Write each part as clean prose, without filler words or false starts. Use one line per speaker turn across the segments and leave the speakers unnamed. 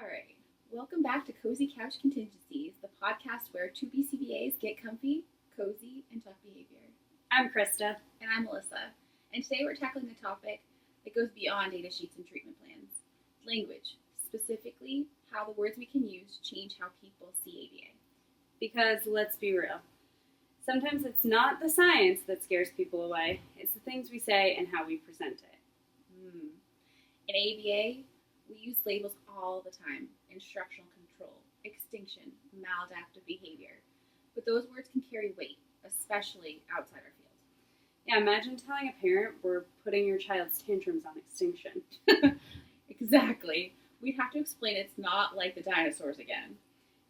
All right. Welcome back to Cozy Couch Contingencies, the podcast where two BCBAs get comfy, cozy, and talk behavior.
I'm Krista.
And I'm Melissa. And today we're tackling a topic that goes beyond data sheets and treatment plans. Language, specifically how the words we can use change how people see ABA.
Because let's be real, sometimes it's not the science that scares people away, it's the things we say and how we present it.
In ABA, we use labels all the time. Instructional control, extinction, maladaptive behavior. But those words can carry weight, especially outside our field.
Yeah, imagine telling a parent we're putting your child's tantrums on extinction.
Exactly. We'd have to explain it's not like the dinosaurs again.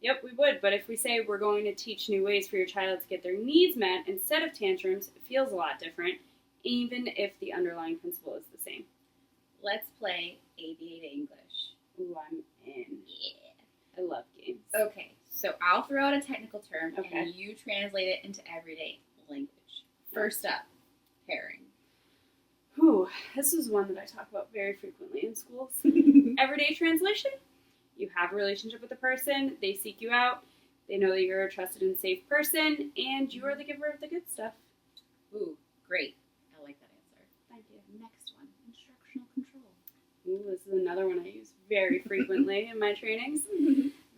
Yep, we would, but if we say we're going to teach new ways for your child to get their needs met instead of tantrums, it feels a lot different, even if the underlying principle is the same.
Let's play ABA to English.
Ooh, I'm in.
Yeah.
I love games.
Okay, so I'll throw out a technical term
Okay.
and you translate it into everyday language. First up, pairing.
Whew, this is one that I talk about very frequently in schools. Everyday translation. You have a relationship with a person, they seek you out, they know that you're a trusted and safe person, and you are the giver of the good stuff.
Ooh, great. I like that answer.
Thank you.
Next one, instructional control.
Ooh, this is another one I use very frequently in my trainings.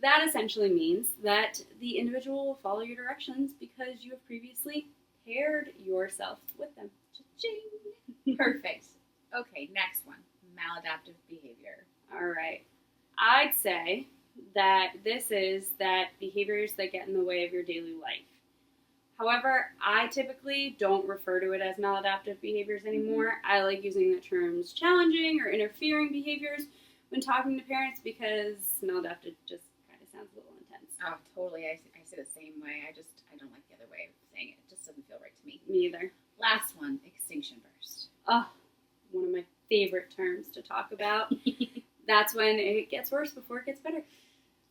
That essentially means that the individual will follow your directions because you have previously paired yourself with them.
Cha-ching. Perfect. Okay, next one, maladaptive behavior.
All right. I'd say that this is that behaviors that get in the way of your daily life. However, I typically don't refer to it as maladaptive behaviors anymore. I like using the terms challenging or interfering behaviors when talking to parents because maladaptive just kind of sounds a little intense.
Oh, totally. I say the same way. I don't like the other way of saying it. It just doesn't feel right to me.
Me either.
Last one, extinction burst.
Oh, one of my favorite terms to talk about. That's when it gets worse before it gets better.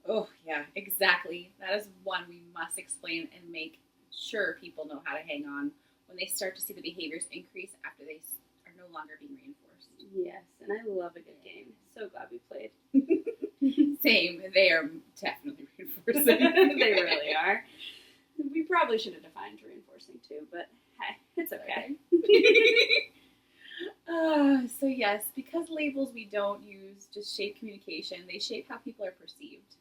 Oh, yeah, exactly. That is one we must explain and make sure people know how to hang on when they start to see the behaviors increase after they are no longer being reinforced.
Yes, and I love a good game. So glad we played.
Same. They are definitely reinforcing.
They really are. We probably should have defined reinforcing too, but hey, it's okay.
So yes, because labels we don't use just shape communication, they shape how people are perceived.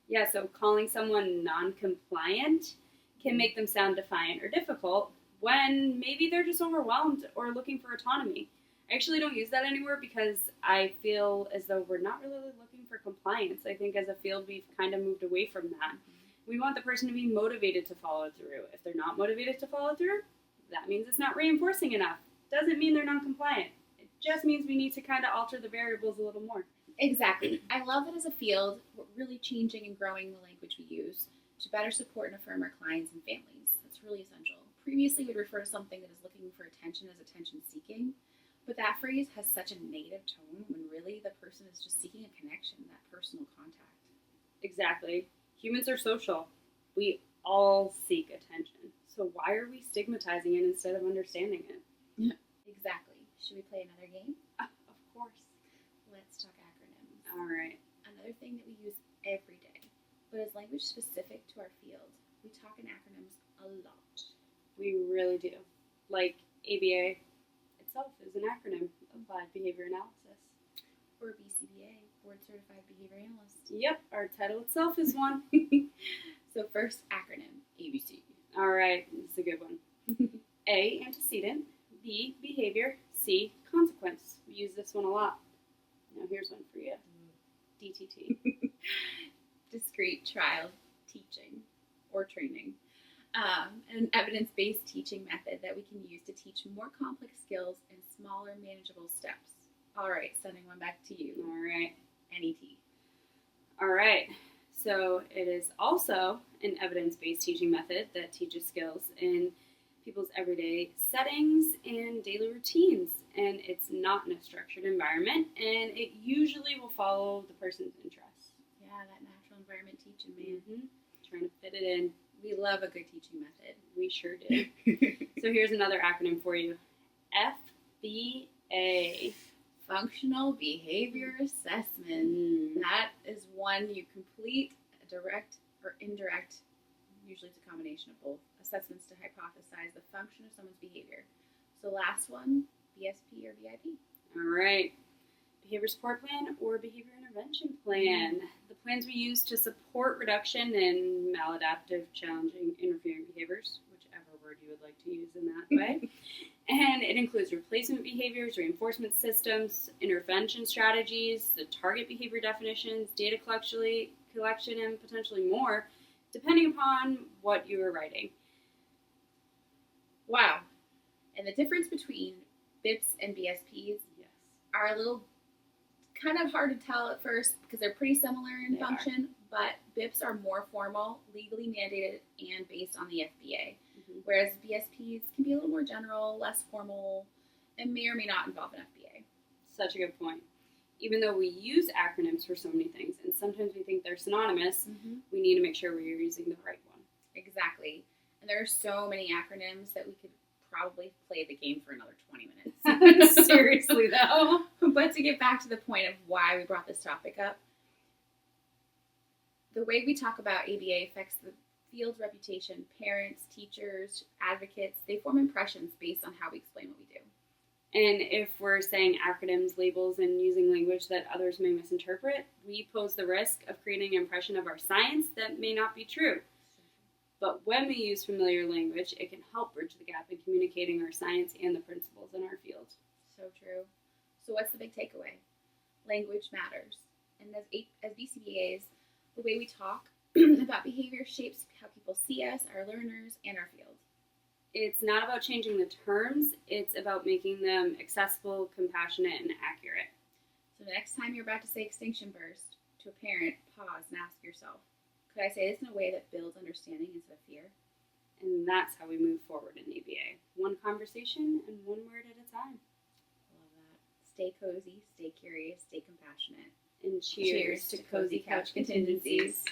Yeah, so calling someone non-compliant can make them sound defiant or difficult when maybe they're just overwhelmed or looking for autonomy. I actually don't use that anymore because I feel as though we're not really looking for compliance. I think as a field we've kind of moved away from that. We want the person to be motivated to follow through. If they're not motivated to follow through, that means it's not reinforcing enough. Doesn't mean they're non-compliant. It just means we need to kind of alter the variables a little more.
Exactly. I love that as a field, we're really changing and growing the language we use to better support and affirm our clients and families. That's really essential. Previously, we'd refer to something that is looking for attention as attention-seeking, but that phrase has such a negative tone when really the person is just seeking a connection, that personal contact.
Exactly. Humans are social. We all seek attention. So why are we stigmatizing it instead of understanding it?
Exactly. Should we play another game?
Of course.
Let's talk acronyms.
All right.
Another thing that we use every day, but is language specific to our field. We talk in acronyms a lot.
We really do. Like ABA itself is an acronym, Applied Behavior Analysis.
Or BCBA, Board Certified Behavior Analyst.
Yep, our title itself is one.
So first acronym, ABC.
All right, this is a good one. A, antecedent. B, behavior. C, consequence. We use this one a lot. Now here's one for you. DTT.
Discrete trial teaching or training. An evidence-based teaching method that we can use to teach more complex skills in smaller, manageable steps. All right, sending one back to you.
All right.
NET.
All right. So it is also an evidence-based teaching method that teaches skills in people's everyday settings and daily routines. And it's not in a structured environment, and it usually will follow the person's interests.
Yeah, that natural environment teaching, man.
Mm-hmm. Trying to fit it in.
We love a good teaching method.
We sure do. So here's another acronym for you. FBA.
Functional behavior assessment. That is one you complete, direct or indirect. Usually it's a combination of both assessments to hypothesize the function of someone's behavior. So last one, BSP or VIP.
All right. Behavior support plan or behavior intervention plan. The plans we use to support reduction in maladaptive, challenging, interfering behaviors, whichever word you would like to use in that way. And it includes replacement behaviors, reinforcement systems, intervention strategies, the target behavior definitions, data collection, and potentially more, depending upon what you are writing.
Wow. And the difference between BIPs and BSPs are a little kind of hard to tell at first because they're pretty similar in function, but BIPs are more formal, legally mandated, and based on the FBA. Whereas BSPs can be a little more general, less formal, and may or may not involve an FBA.
Such a good point. Even though we use acronyms for so many things, and sometimes we think they're synonymous, we need to make sure we're using the right one.
Exactly. And there are so many acronyms that we could probably play the game for another 20 minutes.
Seriously, though.
But to get back to the point of why we brought this topic up, the way we talk about ABA affects the field's reputation. Parents, teachers, advocates, they form impressions based on how we explain what we do.
And if we're saying acronyms, labels, and using language that others may misinterpret, we pose the risk of creating an impression of our science that may not be true. But when we use familiar language, it can help bridge the gap in communicating our science and the principles in our field.
So true. So what's the big takeaway? Language matters. And as BCBAs, the way we talk about behavior shapes how people see us, our learners, and our field.
It's not about changing the terms. It's about making them accessible, compassionate, and accurate.
So the next time you're about to say extinction burst to a parent, pause and ask yourself, could I say this in a way that builds understanding instead of fear?
And that's how we move forward in ABA. One conversation and one word at a time.
Love that. Stay cozy, stay curious, stay compassionate.
And cheers to Cozy Couch Contingencies.